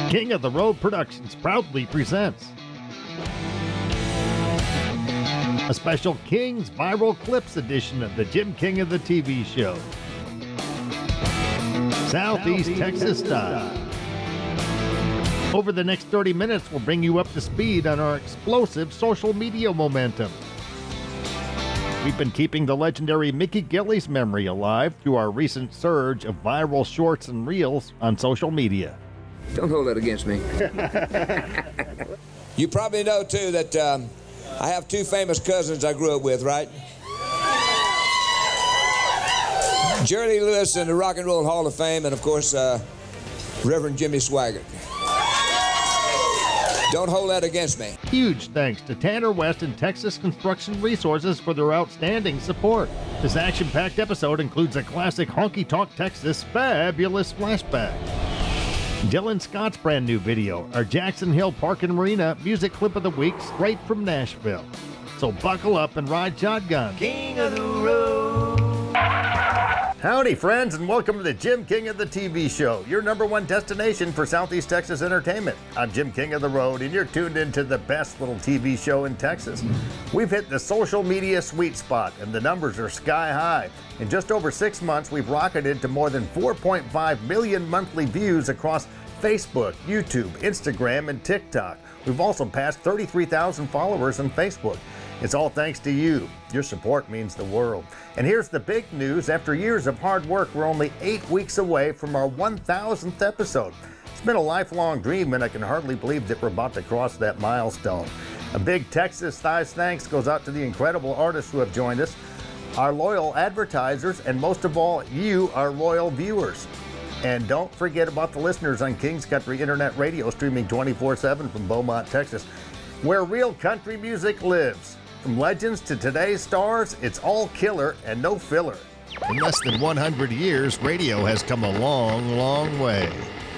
King of the Road Productions proudly presents a special King's Viral Clips edition of the Jim King of the TV show. Southeast Texas style. Over the next 30 minutes, we'll bring you up to speed on our explosive social media momentum. We've been keeping the legendary Mickey Gilley's memory alive through our recent surge of viral shorts and reels on social media. Don't hold that against me. You probably know, too, that I have two famous cousins I grew up with, right? Jerry Lee Lewis in the Rock and Roll Hall of Fame, and, of course, Reverend Jimmy Swaggart. Don't hold that against me. Huge thanks to Tanner West and Texas Construction Resources for their outstanding support. This action-packed episode includes a classic Honky Tonk, Texas fabulous flashback. Dylan Scott's brand new video, our Jackson Hill Park and Marina music clip of the week straight from Nashville. So buckle up and ride shotgun. King of the Road. Howdy friends, and welcome to the Jim King of the TV show, your #1 destination for Southeast Texas entertainment. I'm Jim King of the Road, and you're tuned into the best little TV show in Texas. We've hit the social media sweet spot, and the numbers are sky high. In just over 6 months, we've rocketed to more than 4.5 million monthly views across Facebook, YouTube, Instagram, and TikTok. We've also passed 33,000 followers on Facebook. It's all thanks to you. Your support means the world. And here's the big news. After years of hard work, we're only 8 weeks away from our 1,000th episode. It's been a lifelong dream, and I can hardly believe that we're about to cross that milestone. A big Texas-sized thanks goes out to the incredible artists who have joined us, our loyal advertisers, and most of all, you, our loyal viewers. And don't forget about the listeners on King's Country Internet Radio, streaming 24/7 from Beaumont, Texas, where real country music lives. From legends to today's stars, it's all killer and no filler. In less than 100 years, radio has come a long, long way.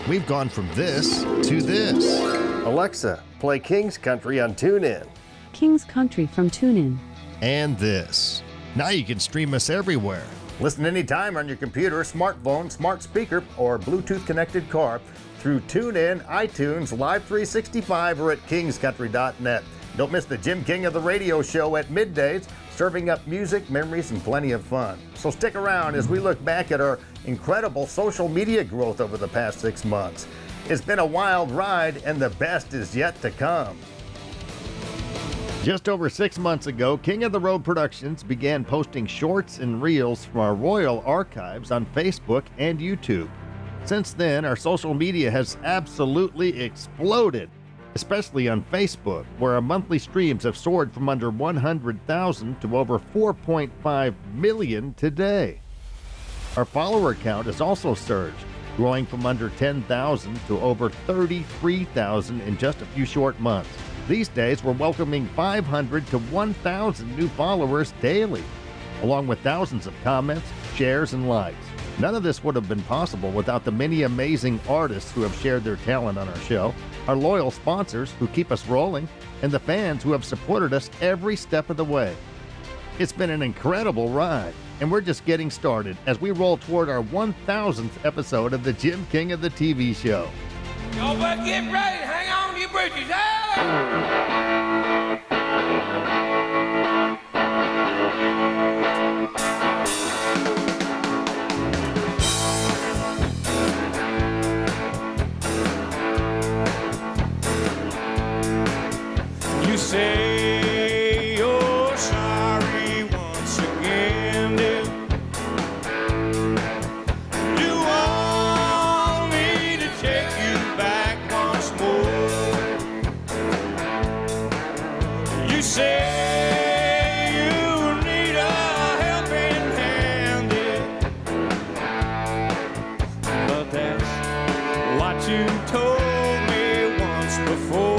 We've gone from this to this. Alexa, play King's Country on TuneIn. King's Country from TuneIn. And this. Now you can stream us everywhere. Listen anytime on your computer, smartphone, smart speaker, or Bluetooth-connected car through TuneIn, iTunes, Live 365, or at kingscountry.net. Don't miss the Jim King of the Radio show at middays, serving up music, memories, and plenty of fun. So stick around as we look back at our incredible social media growth over the past 6 months. It's been a wild ride, and the best is yet to come. Just over 6 months ago, King of the Road Productions began posting shorts and reels from our royal archives on Facebook and YouTube. Since then, our social media has absolutely exploded, especially on Facebook, where our monthly streams have soared from under 100,000 to over 4.5 million today. Our follower count has also surged, growing from under 10,000 to over 33,000 in just a few short months. These days, we're welcoming 500 to 1,000 new followers daily, along with thousands of comments, shares, and likes. None of this would have been possible without the many amazing artists who have shared their talent on our show, our loyal sponsors who keep us rolling, and the fans who have supported us every step of the way. It's been an incredible ride, and we're just getting started as we roll toward our 1,000th episode of the Jim King of the TV show. Y'all better get ready. Hang on to your britches. You say you're sorry once again, dear. You want me to take you back once more. You say you need a helping hand, dear. But that's what you told me once before.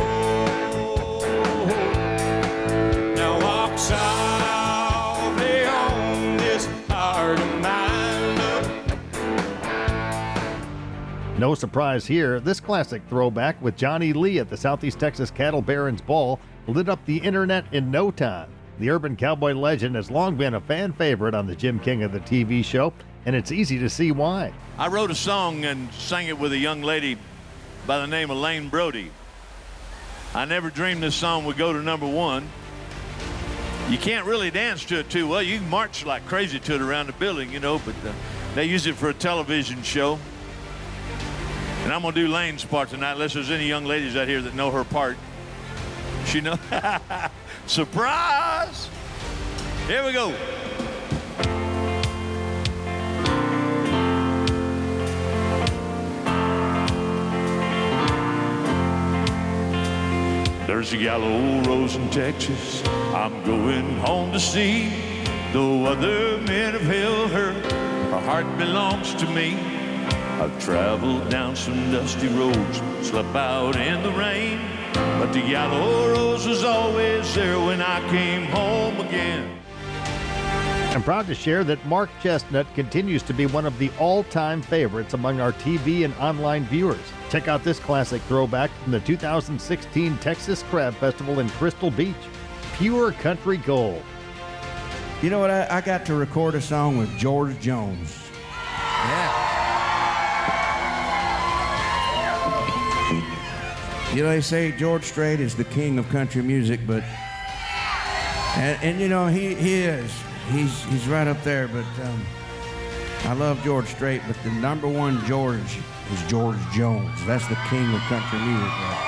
Softly on this heart of mine. No surprise here, this classic throwback with Johnny Lee at the Southeast Texas Cattle Barons Ball lit up the internet in no time. The urban cowboy legend has long been a fan favorite on the Jim King of the TV show, and it's easy to see why. I wrote a song and sang it with a young lady by the name of Lane Brody. I never dreamed this song would go to #1. You can't really dance to it too well. You can march like crazy to it around the building, you know, but they use it for a television show. And I'm gonna do Lane's part tonight, unless there's any young ladies out here that know her part. She know. Surprise! Here we go. There's a yellow rose in Texas I'm going home to see. Though other men have held her, her heart belongs to me. I've traveled down some dusty roads, slept out in the rain, but the yellow rose was always there when I came home again. I'm proud to share that Mark Chestnut continues to be one of the all-time favorites among our TV and online viewers. Check out this classic throwback from the 2016 Texas Crab Festival in Crystal Beach. Pure country gold. You know what? I got to record a song with George Jones. Yeah. You know, they say George Strait is the king of country music, but... And you know, he is. He's right up there, but I love George Strait, but the #1 George is George Jones. That's the king of country music right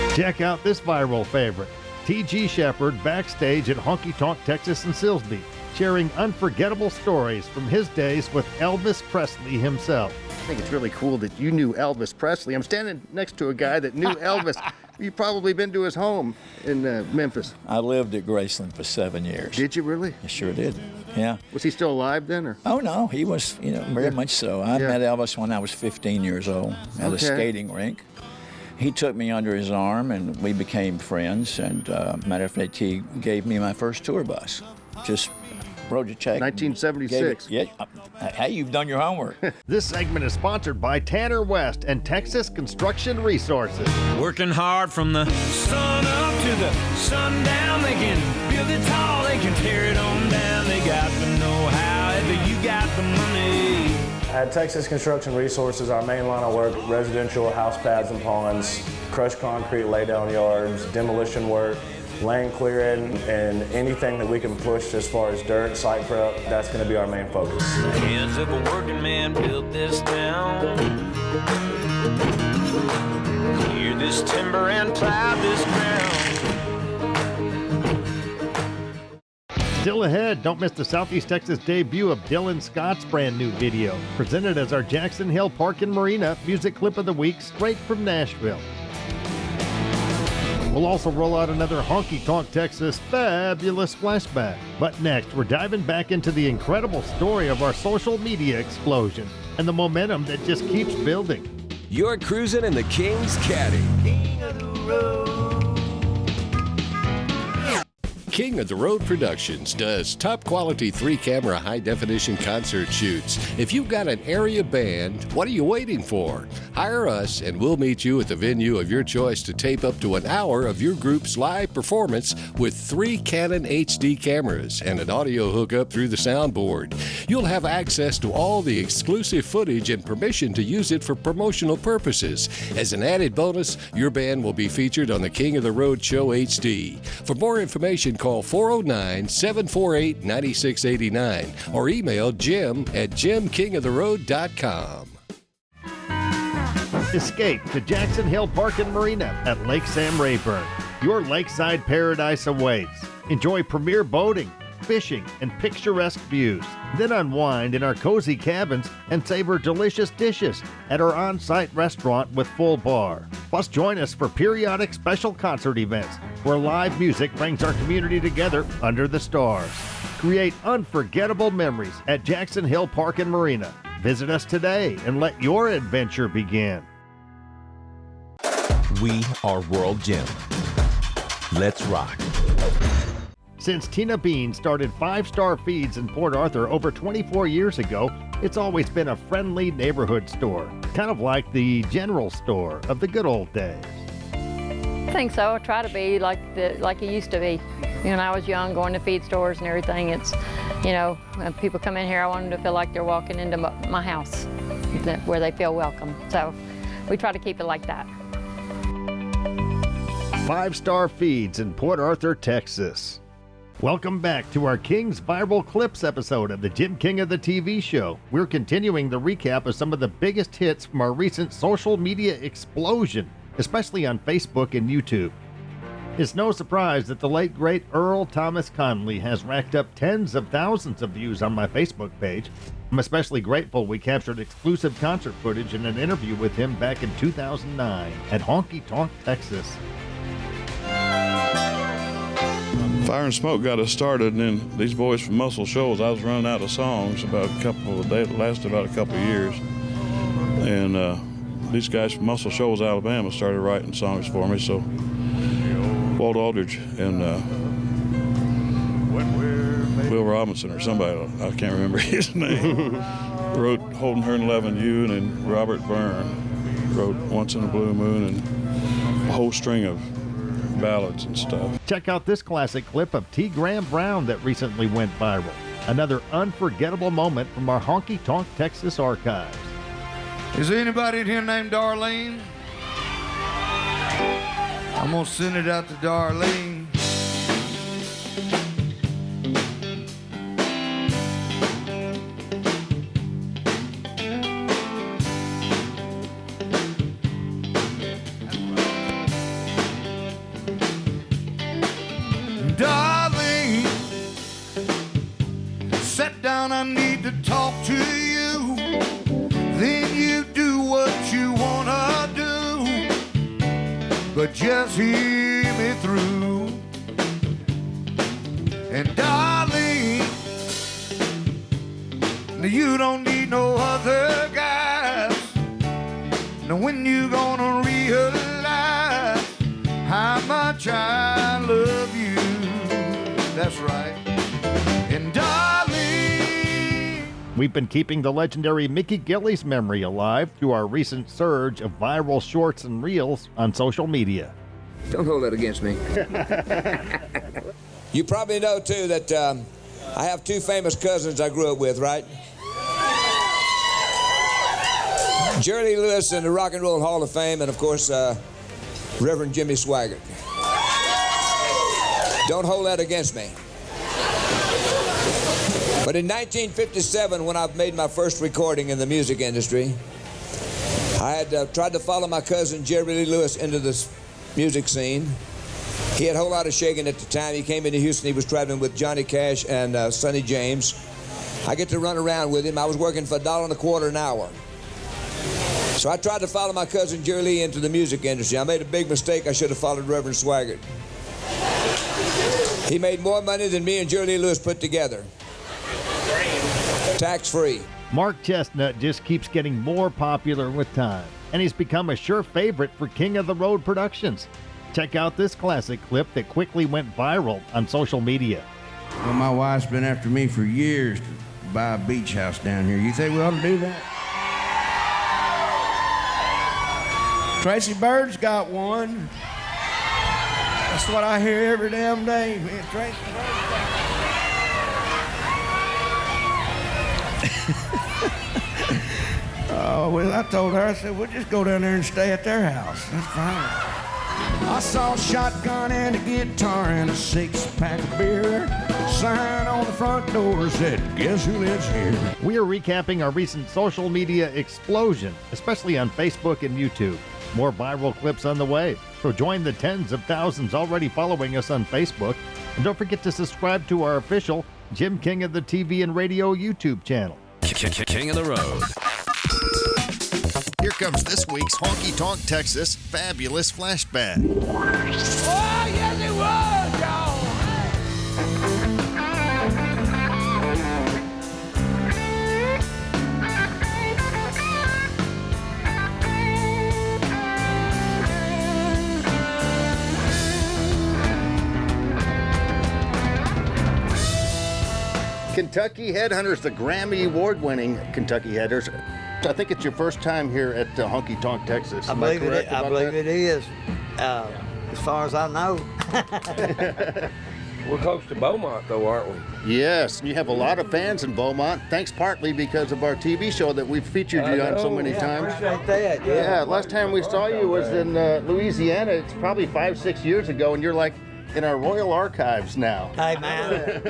there. Check out this viral favorite. T.G. Shepherd backstage at Honky Tonk, Texas in Silsbee, sharing unforgettable stories from his days with Elvis Presley himself. I think it's really cool that you knew Elvis Presley. I'm standing next to a guy that knew Elvis. You've probably been to his home in Memphis. I lived at Graceland for 7 years. Did you really? I sure did, yeah. Was he still alive then? Or? Oh, no, he was, you know, very much so. I met Elvis when I was 15 years old at a skating rink. He took me under his arm, and we became friends. And matter of fact, he gave me my first tour bus. Just wrote a check. 1976. Yeah. Hey, you've done your homework. This segment is sponsored by Tanner West and Texas Construction Resources. Working hard from the sun up to the sundown. They can build it tall, they can tear it on down. They got the know-how, but you got the money. At Texas Construction Resources, our main line of work, residential house pads and ponds, crushed concrete laydown yards, demolition work, land clearing, and anything that we can push as far as dirt, site prep, that's going to be our main focus. The hands of a working man built this town. Clear this timber and plow this ground. Still ahead, don't miss the Southeast Texas debut of Dylan Scott's brand new video, presented as our Jackson Hill Park and Marina music clip of the week, straight from Nashville. We'll also roll out another Honky Tonk, Texas fabulous flashback. But next, we're diving back into the incredible story of our social media explosion and the momentum that just keeps building. You're cruising in the King's Caddy. King of the road. King of the Road Productions does top quality 3-camera high definition concert shoots. If you've got an area band, what are you waiting for? Hire us and we'll meet you at the venue of your choice to tape up to an hour of your group's live performance with 3 Canon HD cameras and an audio hookup through the soundboard. You'll have access to all the exclusive footage and permission to use it for promotional purposes. As an added bonus, your band will be featured on the King of the Road Show HD. For more information, call 409-748-9689 or email jim@jimkingoftheroad.com. Escape to Jackson Hill Park and Marina at Lake Sam Rayburn. Your lakeside paradise awaits. Enjoy premier boating, fishing, and picturesque views. Then unwind in our cozy cabins and savor delicious dishes at our on-site restaurant with full bar. Plus, join us for periodic special concert events where live music brings our community together under the stars. Create unforgettable memories at Jackson Hill Park and Marina. Visit us today and let your adventure begin. We are World Gym. Let's rock. Since Tina Bean started 5-Star Feeds in Port Arthur over 24 years ago, it's always been a friendly neighborhood store, kind of like the general store of the good old days. I think so. I try to be like it used to be. When I was young, going to feed stores and everything, it's, when people come in here, I want them to feel like they're walking into my house. where they feel welcome. So we try to keep it like that. 5-star feeds in Port Arthur, Texas. Welcome back to our King's Viral Clips episode of the Jim King of the TV show. We're continuing the recap of some of the biggest hits from our recent social media explosion, especially on Facebook and YouTube. It's no surprise that the late great Earl Thomas Conley has racked up tens of thousands of views on my Facebook page. I'm especially grateful we captured exclusive concert footage in an interview with him back in 2009 at Honky Tonk, Texas. Fire and Smoke got us started, and then these boys from Muscle Shoals, I was running out of songs about a couple of days, lasted about a couple of years. And these guys from Muscle Shoals, Alabama started writing songs for me, so Walt Aldridge and Will Robinson or somebody, I can't remember his name, wrote Holding Her in Loving You, and then Robert Byrne wrote Once in a Blue Moon, and a whole string of ballads and stuff. Check out this classic clip of T. Graham Brown that recently went viral. Another unforgettable moment from our Honky Tonk, Texas archives. Is there anybody in here named Darlene? I'm gonna send it out to Darlene. Darling, sit down, I need to talk to you. Then you do what you wanna do, but just hear me through. And darling, you don't need no other guys. Now when you gonna realize how much I love you? That's right. And darling, we've been keeping the legendary Mickey Gilley's memory alive through our recent surge of viral shorts and reels on social media. Don't hold that against me. You probably know, too, that I have two famous cousins I grew up with, right? Jerry Lee Lewis in the Rock and Roll Hall of Fame, and, of course, Reverend Jimmy Swaggart. Don't hold that against me. But in 1957, when I made my first recording in the music industry, I had tried to follow my cousin Jerry Lee Lewis into this music scene. He had a whole lot of shaking at the time. He came into Houston. He was traveling with Johnny Cash and Sonny James. I get to run around with him. I was working for $1.25 an hour. So I tried to follow my cousin Jerry Lee into the music industry. I made a big mistake. I should have followed Reverend Swaggart. He made more money than me and Jerry Lee Lewis put together. Tax-free. Mark Chestnut just keeps getting more popular with time, and he's become a sure favorite for King of the Road Productions. Check out this classic clip that quickly went viral on social media. Well, my wife's been after me for years to buy a beach house down here. You think we ought to do that? Tracy Bird's got one. That's what I hear every damn day. Man, Tracy Bird's got one. Oh, well, I told her, I said, we'll just go down there and stay at their house. That's fine. I saw a shotgun and a guitar and a 6-pack of beer. Sign on the front door said, guess who lives here? We are recapping our recent social media explosion, especially on Facebook and YouTube. More viral clips on the way, so join the tens of thousands already following us on Facebook. And don't forget to subscribe to our official Jim King of the TV and Radio YouTube channel. King of the Road. Here comes this week's Honky Tonk, Texas Fabulous Flashback. Oh, yes, it was, y'all. Kentucky Headhunters, the Grammy Award-winning Kentucky Headhunters. I think it's your first time here at Honky Tonk, Texas. I believe it is, as far as I know. We're close to Beaumont, though, aren't we? Yes, and you have a lot of fans in Beaumont, thanks partly because of our TV show that we've featured you on so many times. Appreciate that. Yeah, last time we saw you was in Louisiana. It's probably 5-6 years ago, and you're like in our royal archives now. Hey, man.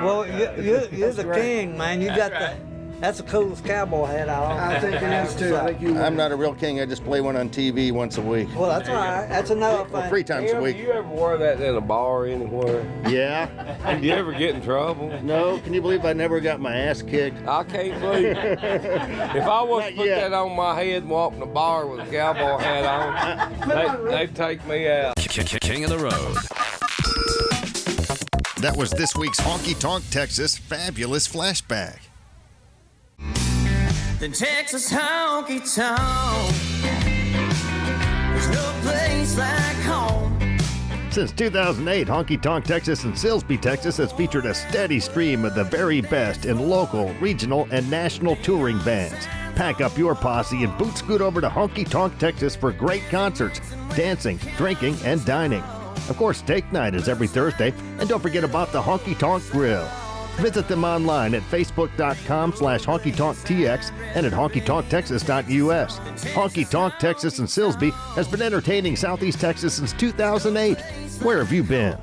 Well, you're the king, man. You got that's the coolest cowboy hat I think it is, too. I think I'm not a real king. I just play one on TV once a week. Well, that's all right. That's another thing. 3 times a week. You ever wear that in a bar anywhere? Yeah. And do you ever get in trouble? No. Can you believe I never got my ass kicked? I can't believe it. If I was to put that on my head and walk in a bar with a cowboy hat on, they'd take me out. King of the Road. That was this week's Honky Tonk Texas Fabulous Flashback. The Texas honky tonk. There's no place like home. Since 2008, Honky Tonk Texas and Silsbee, Texas has featured a steady stream of the very best in local, regional, and national touring bands. Pack up your posse and boot scoot over to Honky Tonk Texas for great concerts, dancing, drinking, and dining. Of course, steak night is every Thursday, and don't forget about the Honky Tonk Grill. Visit them online at facebook.com/honkytonktx and at honkytonktexas.us. Honky Tonk Texas and Silsbee has been entertaining Southeast Texas since 2008. Where have you been?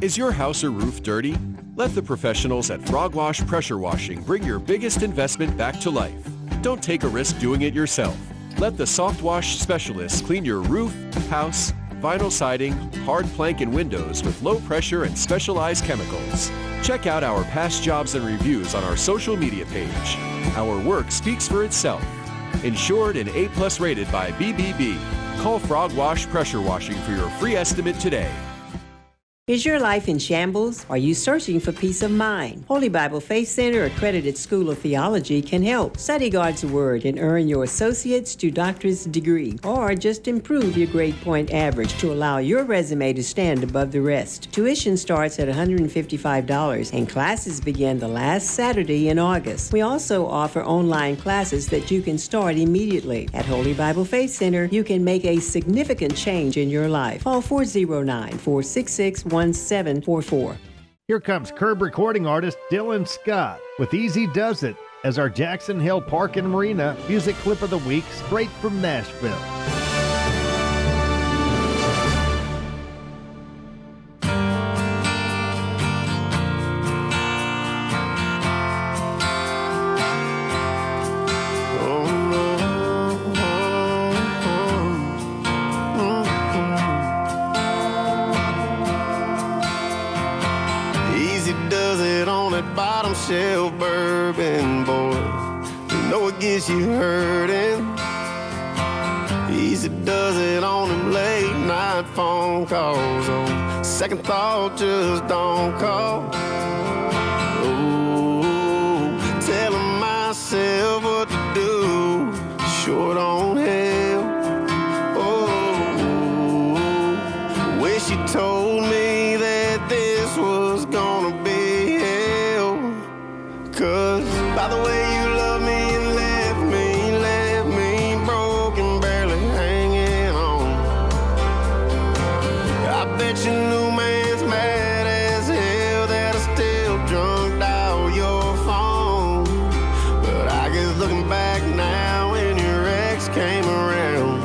Is your house or roof dirty? Let the professionals at Frog Wash Pressure Washing bring your biggest investment back to life. Don't take a risk doing it yourself. Let the Soft Wash specialists clean your roof, house, vinyl siding, hard plank, and windows with low pressure and specialized chemicals. Check out our past jobs and reviews on our social media page. Our work speaks for itself. Insured and A+ rated by BBB. Call Frog Wash Pressure Washing for your free estimate today. Is your life in shambles? Are you searching for peace of mind? Holy Bible Faith Center Accredited School of Theology can help. Study God's Word and earn your associate's to doctor's degree, or just improve your grade point average to allow your resume to stand above the rest. Tuition starts at $155 and classes begin the last Saturday in August. We also offer online classes that you can start immediately. At Holy Bible Faith Center, you can make a significant change in your life. Call 409-466-1744. Here comes curb recording artist Dylan Scott with Easy Does It as our Jackson Hill Park and Marina music clip of the week straight from Nashville. Shelf bourbon, boy, you know it gets you hurting. Easy does it on them late night phone calls. On second thought, just don't call. Oh, telling myself what to do, sure don't help. Oh, wish you told me that this was gonna be. 'Cause by the way you love me and left me broken, barely hanging on. I bet your new man's mad as hell that I still drunk dial your phone. But I guess looking back now when your ex came around,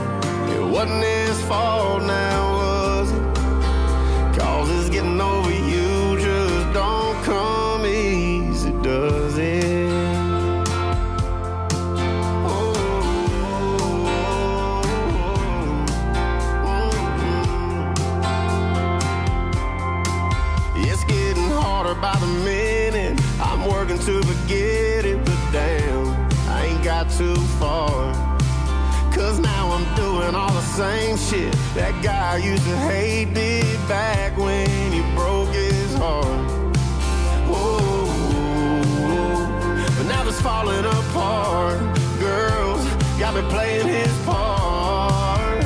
it wasn't his fault now, was it? 'Cause it's getting over you just don't come easy, does it? It's getting harder by the minute. I'm working to forget it, but damn, I ain't got too far. 'Cause now I'm doing all the same shit that guy used to hate did back when he broke his heart. But now it's falling apart. Girls got me playing his part.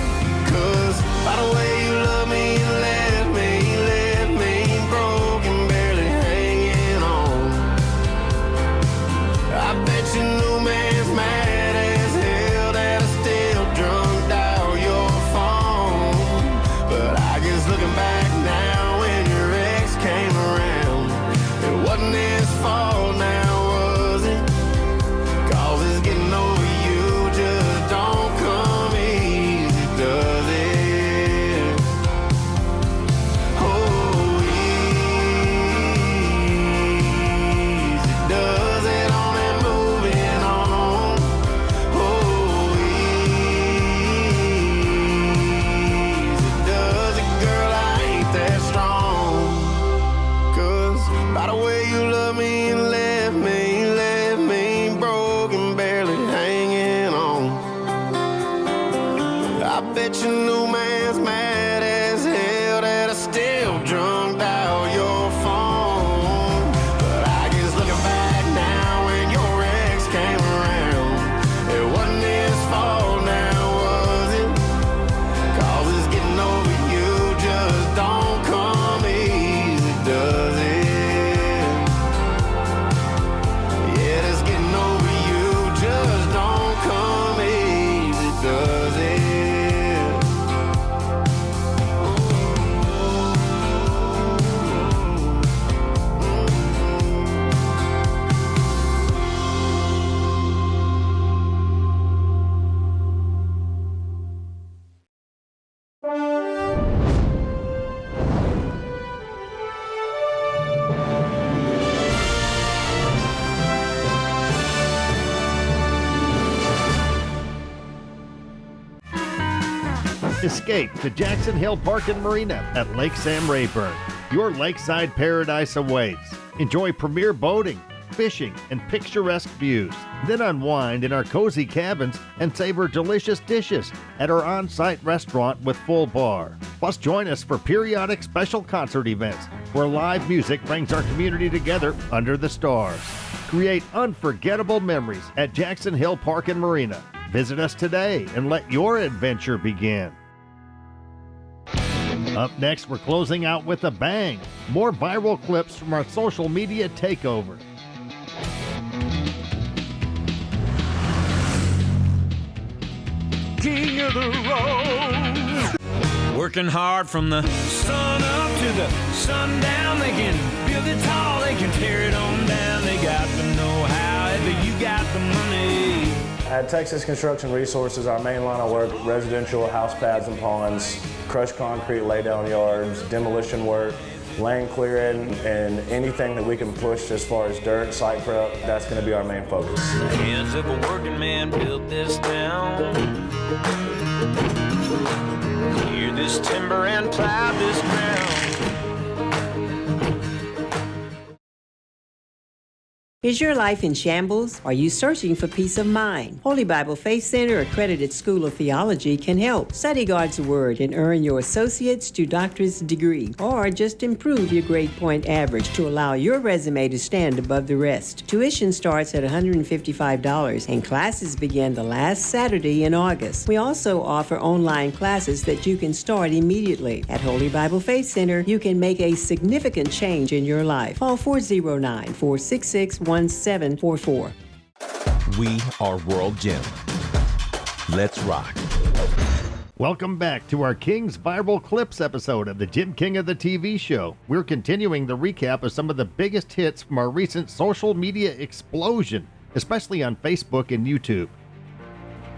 'Cause by the way you love me and left me broken, barely hanging on. I bet your new man's mad as hell that I still drunk dial your phone. But I guess looking back now when your Bet your new man's mad as hell that I still drunk dial your phone. But I guess looking back now when your ex came around, it wasn't his fault now, was it? 'Cause it's getting over you just don't come easy, does it? Yeah, it's getting over you just don't come easy, does it? Escape to Jackson Hill Park and Marina at Lake Sam Rayburn. Your lakeside paradise awaits. Enjoy premier boating, fishing, and picturesque views. Then unwind in our cozy cabins and savor delicious dishes at our on-site restaurant with full bar. Plus, join us for periodic special concert events where live music brings our community together under the stars. Create unforgettable memories at Jackson Hill Park and Marina. Visit us today and let your adventure begin. Up next, we're closing out with a bang. More viral clips from our social media takeover. King of the road. Working hard from the sun up to the sundown. They can build it tall, they can tear it on down. They got the know-how, if you got the money. At Texas Construction Resources, our main line of work, residential house pads and ponds, crushed concrete laydown yards, demolition work, land clearing, and anything that we can push as far as dirt, site prep, that's going to be our main focus. Hands of a working man built this town. Clear this timber and plow this ground. Is your life in shambles? Are you searching for peace of mind? Holy Bible Faith Center Accredited School of Theology can help. Study God's Word and earn your associate's to doctor's degree, or just improve your grade point average to allow your resume to stand above the rest. Tuition starts at $155 and classes begin the last Saturday in August. We also offer online classes that you can start immediately. At Holy Bible Faith Center, you can make a significant change in your life. Call 409-466-1744. We are World Gym. Let's rock. Welcome back to our King's Viral Clips episode of the Jim King of the TV show. We're continuing the recap of some of the biggest hits from our recent social media explosion, especially on Facebook and YouTube.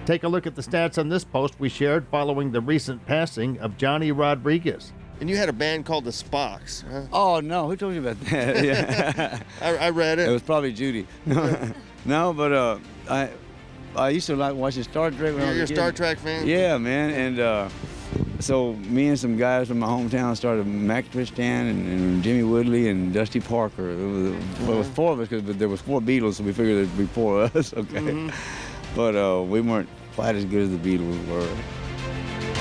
Take a look at the stats on this post we shared following the recent passing of Johnny Rodriguez. And you had a band called the Spocks, huh? Oh, no. Who told you about that? Yeah. I read it. It was probably Judy. No, but I used to like watching Star Trek when I was a You're a kid. Star Trek fan? Yeah, man. And so me and some guys from my hometown started Mac Tristan and Jimmy Woodley and Dusty Parker. It was four of us because there was four Beatles, so we figured there'd be four of us. Okay. Mm-hmm. But we weren't quite as good as the Beatles were.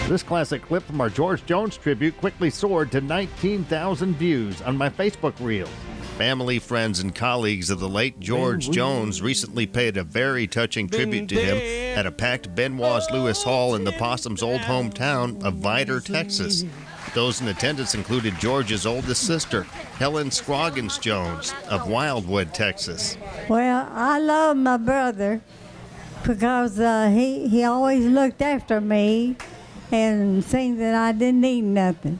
This classic clip from our George Jones tribute quickly soared to 19,000 views on my Facebook Reels. Family, friends, and colleagues of the late George Jones recently paid a very touching tribute to him at a packed Benoit Lewis Hall in the Possum's old hometown of Vidor, Texas. Those in attendance included George's oldest sister, Helen Scroggins Jones of Wildwood, Texas. Well, I love my brother because he always looked after me and seen that I didn't need nothing.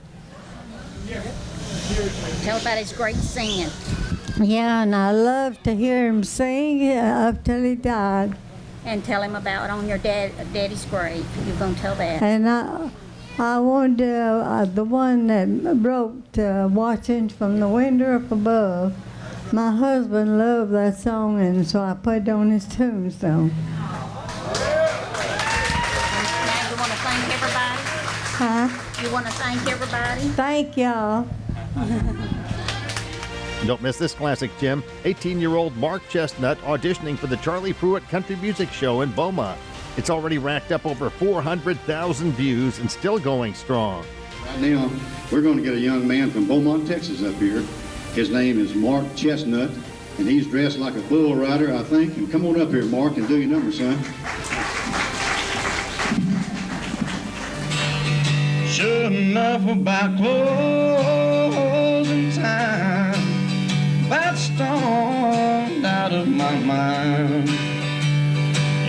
Tell about his great singing. Yeah, and I loved to hear him sing up till he died. And tell him about on your daddy's grave. You're going to tell that. And I wanted the one that wrote Watching from the Window Up Above. My husband loved that song, and so I put it on his tombstone. Thank everybody? Huh? You want to thank everybody? Thank y'all. Don't miss this classic, Jim. 18-year-old Mark Chestnut auditioning for the Charlie Pruitt Country Music Show in Beaumont. It's already racked up over 400,000 views and still going strong. Right now, we're going to get a young man from Beaumont, Texas up here. His name is Mark Chestnut, and he's dressed like a bull rider, I think. And come on up here, Mark, and do your number, son. Sure enough about closing time, that stormed out of my mind,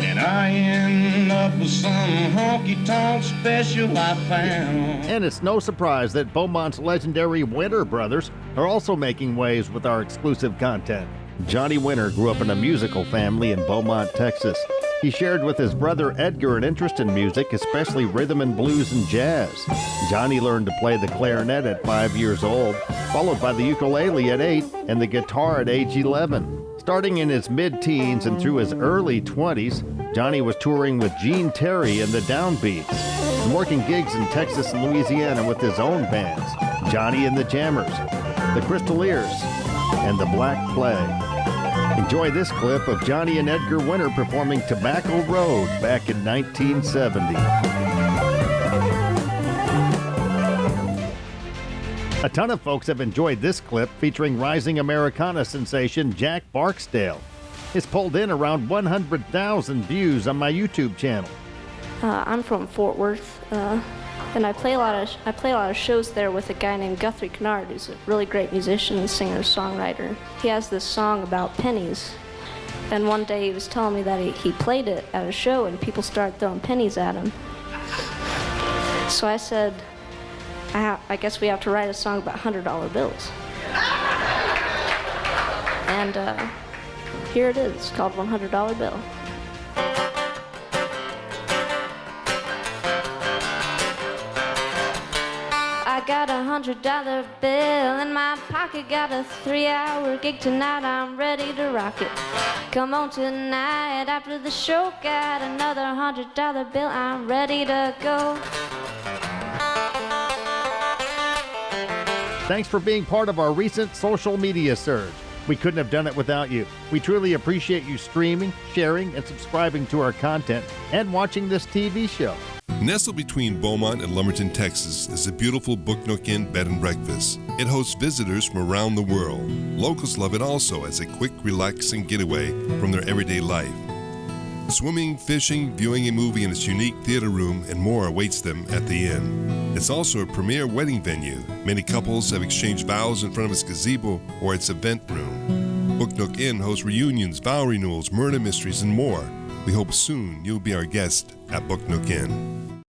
and I end up with some honky-tonk special I found. And it's no surprise that Beaumont's legendary Winter brothers are also making waves with our exclusive content. Johnny Winter grew up in a musical family in Beaumont, Texas. He shared with his brother Edgar an interest in music, especially rhythm and blues and jazz. Johnny learned to play the clarinet at 5 years old, followed by the ukulele at 8 and the guitar at age 11. Starting in his mid-teens and through his early 20s, Johnny was touring with Gene Terry and the Downbeats and working gigs in Texas and Louisiana with his own bands, Johnny and the Jammers, the Crystaliers, and the Black Plague. Enjoy this clip of Johnny and Edgar Winter performing Tobacco Road back in 1970. A ton of folks have enjoyed this clip featuring rising Americana sensation Jack Barksdale. It's pulled in around 100,000 views on my YouTube channel. I'm from Fort Worth, and I play a lot of shows there with a guy named Guthrie Kennard, who's a really great musician, singer, songwriter. He has this song about pennies, and one day he was telling me that he played it at a show and people started throwing pennies at him. So I said, I guess we have to write a song about $100 bills. And here it is, it's called $100 Bill. I got $100 bill in my pocket, got a 3-hour gig tonight, I'm ready to rock it. Come on tonight after the show, got another $100 bill, I'm ready to go. Thanks for being part of our recent social media surge. We couldn't have done it without you. We truly appreciate you streaming, sharing, and subscribing to our content and watching this TV show. Nestled between Beaumont and Lumberton, Texas, is the beautiful Book Nook Inn Bed and Breakfast. It hosts visitors from around the world. Locals love it also as a quick, relaxing getaway from their everyday life. Swimming, fishing, viewing a movie in its unique theater room, and more awaits them at the inn. It's also a premier wedding venue. Many couples have exchanged vows in front of its gazebo or its event room. Book Nook Inn hosts reunions, vow renewals, murder mysteries, and more. We hope soon you'll be our guest at Book Nook Inn.